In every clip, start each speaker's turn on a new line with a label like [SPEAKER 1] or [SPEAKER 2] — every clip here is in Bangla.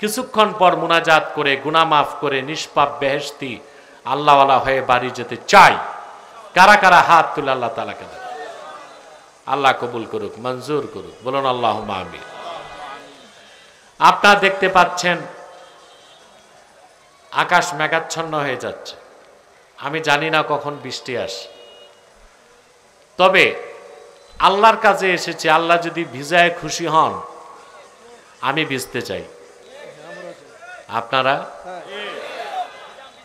[SPEAKER 1] কিছুক্ষণ পর মুনাজাত করে গুনাহ মাফ করে নিষ্পাপ বেহেশতি আল্লাহওয়ালা হয়ে বাড়ি যেতে চাই। কারা কারা হাত তুলে আল্লাহ তাআলাকে দেন। আল্লাহ কবুল করুক, মঞ্জুর করুক, বলুন আল্লাহুম্মা আমিন। আপনারা দেখতে পাচ্ছেন আকাশ মেঘাচ্ছন্ন হয়ে যাচ্ছে। আমি জানি না কখন বৃষ্টি আসে, তবে আল্লাহর কাছে এসেছি। আল্লাহ যদি ভিজায় খুশি হন, আমি ভিজতে চাই। আপনারা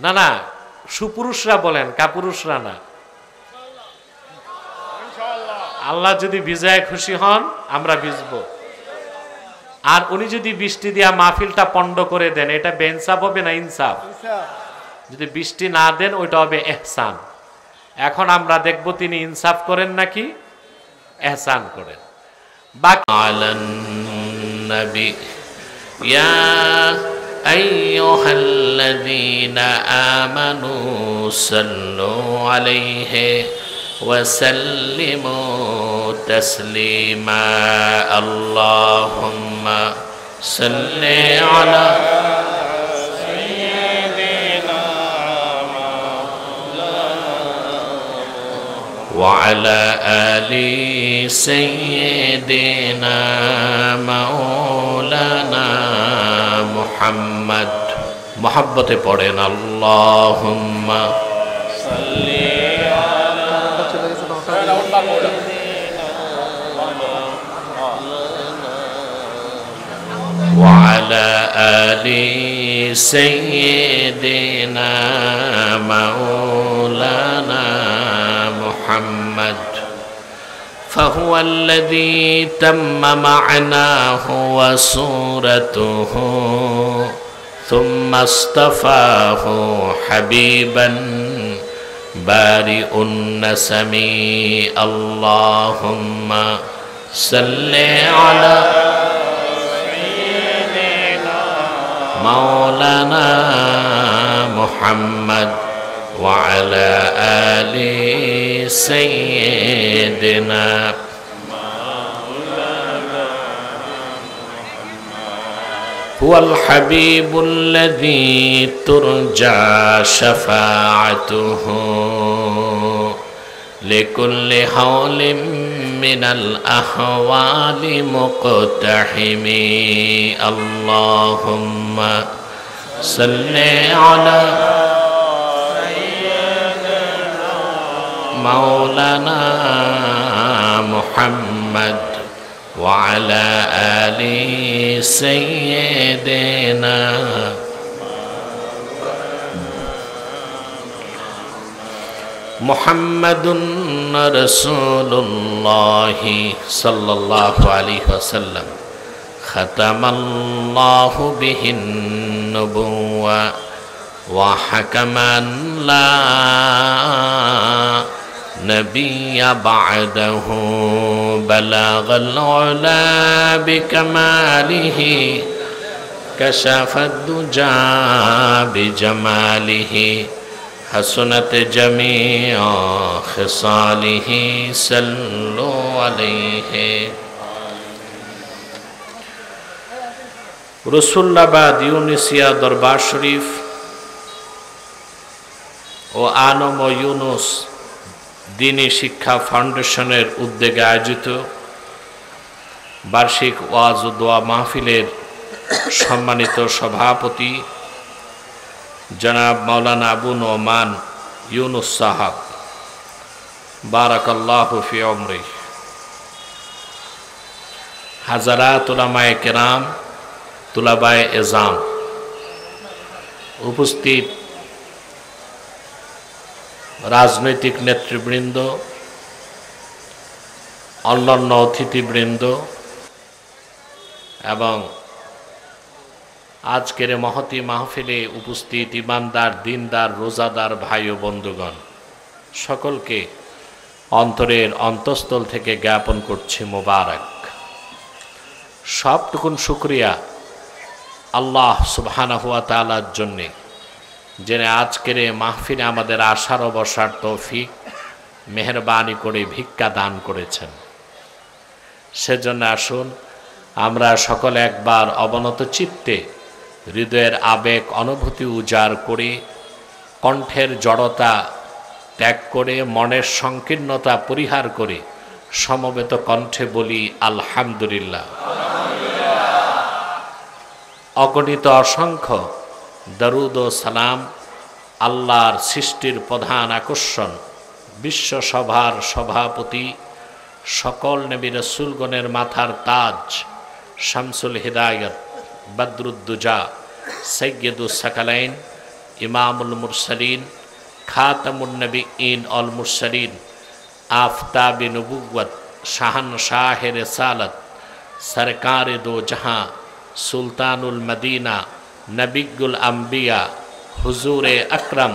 [SPEAKER 1] না না, সুপুরুষরা বলেন, কাপুরুষরা না। আল্লাহ যদি ভিজায় খুশি হন, আমরা ভিজবো। আর উনি যদি বৃষ্টি দিয়া মাহফিলটা পণ্ড করে দেন, এটা বেইনসাফ হবে না ইনসাফ? যদি বৃষ্টি না দেন, ওইটা হবে ইহসান। এখন আমরা দেখব তিনি ইনসাফ করেন নাকি ইহসান করেন। বাকি আলান নবী ইয়া আইয়ুহাল্লাযীনা আমানু সাল্লু আলাইহি ওয়া সাল্লিমু তাসলিমা। আল্লাহুম্মা সাল্লি আলা وعلى آل سيدنا مولانا محمد। محبت পড়েন আল্লাহুম্মা সাল্লি আলা وعلى آل سيدنا مولانا محمد فهو الذي تم معناه وصورته ثم اصطفاه حبيبا بارئ النسم. اللهم صل على مولانا محمد وعلى آل سيدنا هو الحبيب الذي ترجى شفاعته لكل حول من الأحوال مقتحم. اللهم صل على مولانا محمد وعلى آل سيدنا محمد رسول الله صلى الله عليه وسلم ختم الله به النبوة وحكما لا نبي بعده بلغ العلا بكماله كشف الدجى بجماله حسنت جميع خصاله صلوا عليه. রসুল্লাবাদ ইউনিসিয়া দরবার শরীফ ও আনম ও ইউনুস দ্বীনি শিক্ষা ফাউন্ডেশনের উদ্যোগে আয়োজিত বার্ষিক ওয়াজ ও দোয়া মাহফিলের সম্মানিত সভাপতি জনাব মাওলানা আবু নোমান ইউনুস সাহাব, বারাকাল্লাহু ফি উমরি, হাজারাত উলামায়ে কেরাম, তুলাবায়ে এজাম, উপস্থিত রাজনৈতিক নেতৃবৃন্দ, অন্যান্য অতিথিবৃন্দ এবং আজকের মহতী মাহফিলে উপস্থিত ইমানদার, দিনদার, রোজাদার ভাই ও বন্ধুগণ, সকলকে অন্তরের অন্তঃস্থল থেকে জ্ঞাপন করছি মোবারক। সবটুকুন শুকরিয়া আল্লাহ সুবহানাহু ওয়া তাআলার জন্যে, যিনি আজকের মাহফিলে আমাদের আশার ও বসার তৌফিক মেহেরবানি করে ভিক্ষা দান করেছেন। সেজন্য আসুন আমরা সকলে একবার অবনত চিত্তে হৃদয়ের আবেগ অনুভূতি উজাড় করে, কণ্ঠের জড়তা ত্যাগ করে, মনের সংকীর্ণতা পরিহার করে সমবেত কণ্ঠে বলি আলহামদুলিল্লাহ। অগণিত অসংখ্য দরুদ ও সালাম আল্লাহর সৃষ্টির প্রধান আকর্ষণ, বিশ্বসভার সভাপতি, সকল নবী রাসূলগণের মাথার তাজ, শামসুল হিদায়াত, বদরুদ্দুজা, সৈয়দুস সাকালাইন, ইমামুল মুরসালিন, খাতামুন নবীয়িন অল মুরসালিন, আফতাবে নবুওয়াত, শাহনশাহে রিসালাত, সরকারে দো জাহাঁ, সুলতানুল মদিনা, নবিগুল আম্বিয়া, হুজুরে আকরম,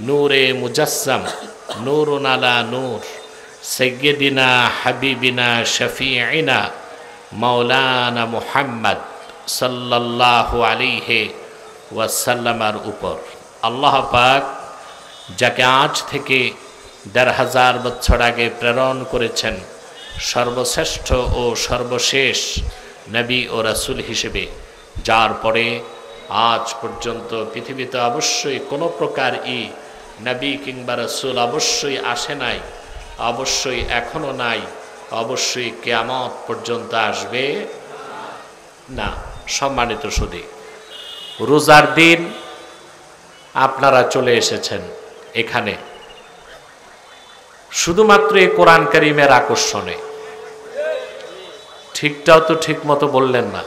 [SPEAKER 1] নূরে মুজস্সম, নূরুন আলা নূর, সৈয়দিনা হাবিবিনা শফিঈনা মাওলানা মুহাম্মদ সাল্লাল্লাহু আলাইহি ওয়াসাল্লামের উপর আল্লাহ পাক যাকে আজ থেকে ১৫০০ বছর আগে প্রেরণ করেছেন সর্বশ্রেষ্ঠ ও সর্বশেষ নবী ও রাসূল হিসেবে, যার পরে আজ পর্যন্ত পৃথিবীতে অবশ্যই কোনো প্রকার নবী কিংবা রাসূল অবশ্যই আসে নাই, অবশ্যই এখনো নাই, অবশ্যই কিয়ামত পর্যন্ত আসবে না। সম্মানিত সুধী, রোজার দিন আপনারা চলে এসেছেন এখানে শুধুমাত্র এই কোরআন কারীমের আকর্ষণে। ঠিকটাও তো ঠিক মতো বললেন না।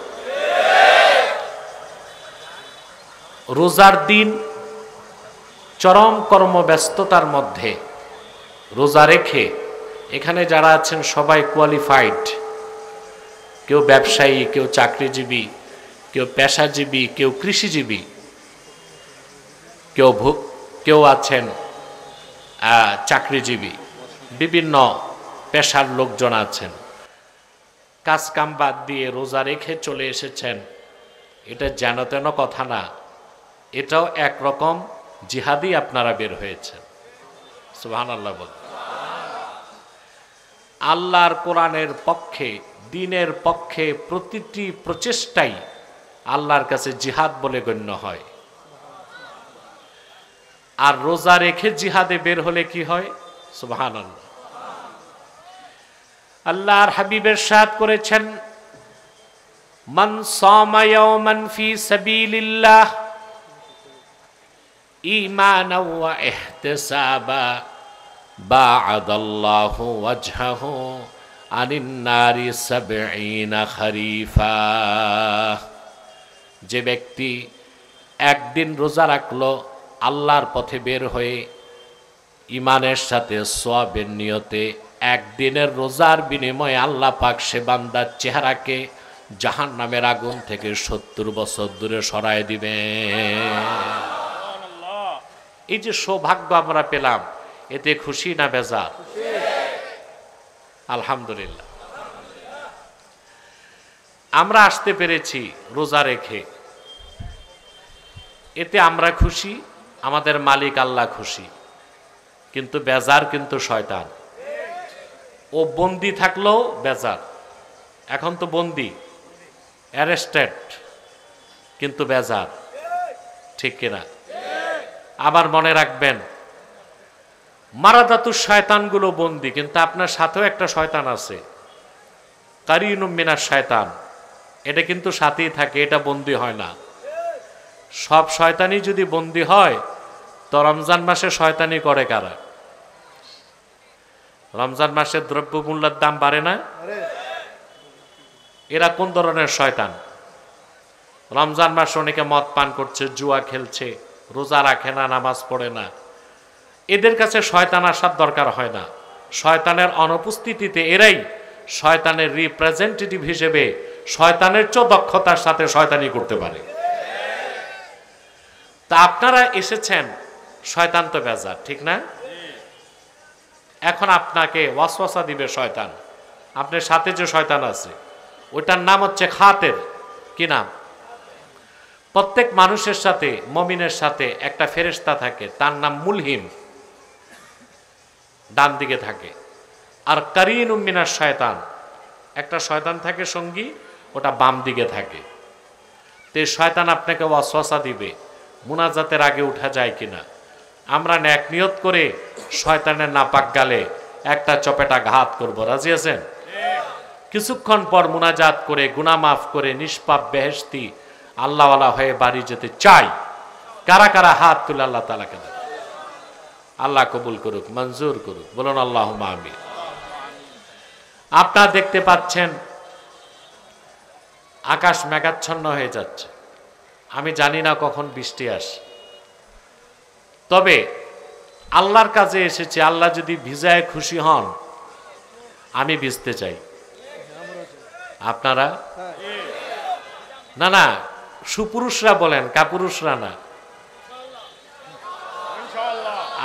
[SPEAKER 1] রোজার দিন চরম কর্মব্যস্ততার মধ্যে রোজা রেখে এখানে যারা আছেন সবাই কোয়ালিফাইড, কেউ ব্যবসায়ী, কেউ চাকরিজীবী, কেউ পেশাজীবী, কেউ কৃষিজীবী, কেউ আছেন চাকরিজীবী, বিভিন্ন পেশার লোকজন আছেন। কাজ কাম বাদ দিয়ে রোজা রেখে চলে এসেছেন, এটা যেন তেন কথা না, এটাও একরকম জিহাদি আপনারা বের হয়েছেন। সুবহানাল্লাহ বল। আল্লাহর কোরআনের পক্ষে, দ্বীনের পক্ষে প্রতিটি প্রচেষ্টাই আল্লাহর কাছে জিহাদ বলে গণ্য হয়। আর রোজা রেখে জিহাদে বের হলে কি হয়? সুবহানাল্লাহ। আল্লাহর হাবিব ইরশাদ করেছেন, মান সামা ইয়াওমান ফি সাবিলিল্লাহ ঈমানাও ওয়া ইহতিসাবা বা'আদাল্লাহু ওয়াজহাহু আনিন নারি ৭০ খরিফা। যে ব্যক্তি একদিন রোজা রাখলো আল্লাহর পথে বের হয়ে ইমানের সাথে সওয়াবের নিয়তে, একদিনের রোজার বিনিময়ে আল্লাহ পাক সে বান্দার চেহারাকে জাহান্নামের আগুন থেকে ৭০ বছর দূরে সরায় দিবে। এই যে সৌভাগ্য আমরা পেলাম, এতে খুশি না বেজার? আলহামদুলিল্লাহ। আমরা আসতে পেরেছি রোজা রেখে, এতে আমরা খুশি, আমাদের মালিক আল্লাহ খুশি, কিন্তু বেজার কিন্তু শয়তান। ও বন্দি থাকলেও বেজার, এখন তো বন্দি, অ্যারেস্টেড, কিন্তু বেজার, ঠিক কিনা? আবার মনে রাখবেন, মারাদাতুর শয়তানগুলো বন্দি, কিন্তু আপনার সাথেও একটা শয়তান আছে, কারিনুম মিনাশ শয়তান, এটা কিন্তু সাথেই থাকে, এটা বন্দি হয় না। সব শয়তানই যদি বন্দি হয় তো রমজান মাসে শয়তানি করে কারা? রমজান মাসে দ্রব্যমূল্যের দাম বাড়ে না? এরা কোন ধরনের শয়তান? রমজান মাসে অনেকে মদ পান করছে, জুয়া খেলছে, রোজা রাখে না, নামাজ পড়ে না। এদের কাছে শয়তান আসার দরকার হয় না। শয়তানের অনুপস্থিতিতে এরাই শয়তানের রিপ্রেজেন্টেটিভ হিসেবে শয়তানের চেয়ে দক্ষতার সাথে শয়তানি করতে পারে। তা আপনারা এসেছেন, শয়তান তো বেজার, ঠিক না? এখন আপনাকে ওয়াসওয়াসা দিবে শয়তান। আপনার সাথে যে শয়তান আছে ওইটার নাম হচ্ছে খাতের। কি নাম? প্রত্যেক মানুষের সাথে, মুমিনের সাথে একটা ফেরেশতা থাকে, তার নাম মুলহিম, ডান দিকে থাকে। আর কারিনুম মিনাশ শয়তান, একটা শয়তান থাকে সঙ্গী, ওটা বাম দিকে থাকে। তে শয়তান আপনাকে ওয়াসওয়াসা দিবে মুনাজাতের আগে উঠা যায় কিনা। আমরা নেক নিয়ত করে শয়তানের নাপাক গালে একটা চপেটা ঘাত করব, রাজি আছেন? কিছুক্ষণ পর মুনাজাত করে গুনাহ মাফ করে নিষ্পাপ বেহেশতি আল্লাহওয়ালা হয়ে বাড়ি যেতে চাই। কারা কারা হাত তুলে আল্লাহ তাআলাকে দেন। আল্লাহ কবুল করুক, মঞ্জুর করুক, বলুন আল্লাহুম্মা আমিন। আপনারা দেখতে পাচ্ছেন আকাশ মেঘাচ্ছন্ন হয়ে যাচ্ছে। আমি জানি না কখন বৃষ্টি আসে, তবে আল্লাহর কাছে এসেছে। আল্লাহ যদি ভিজায় খুশি হন, আমি ভিজতে চাই। আপনারা না না, সুপুরুষরা বলেন, কাপুরুষরা না।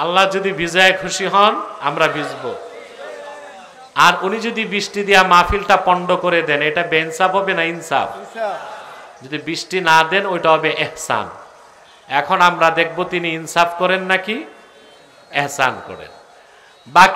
[SPEAKER 1] আল্লাহ যদি ভিজায় খুশি হন, আমরা ভিজবো। আর উনি যদি বৃষ্টি দিয়া মাহফিলটা পণ্ড করে দেন, এটা বেইনসাফ হবে না ইনসাফ? যদি বৃষ্টি না দেন, ওইটা হবে এহসান। এখন আমরা দেখব তিনি ইনসাফ করেন নাকি এহসান করেন। বাকি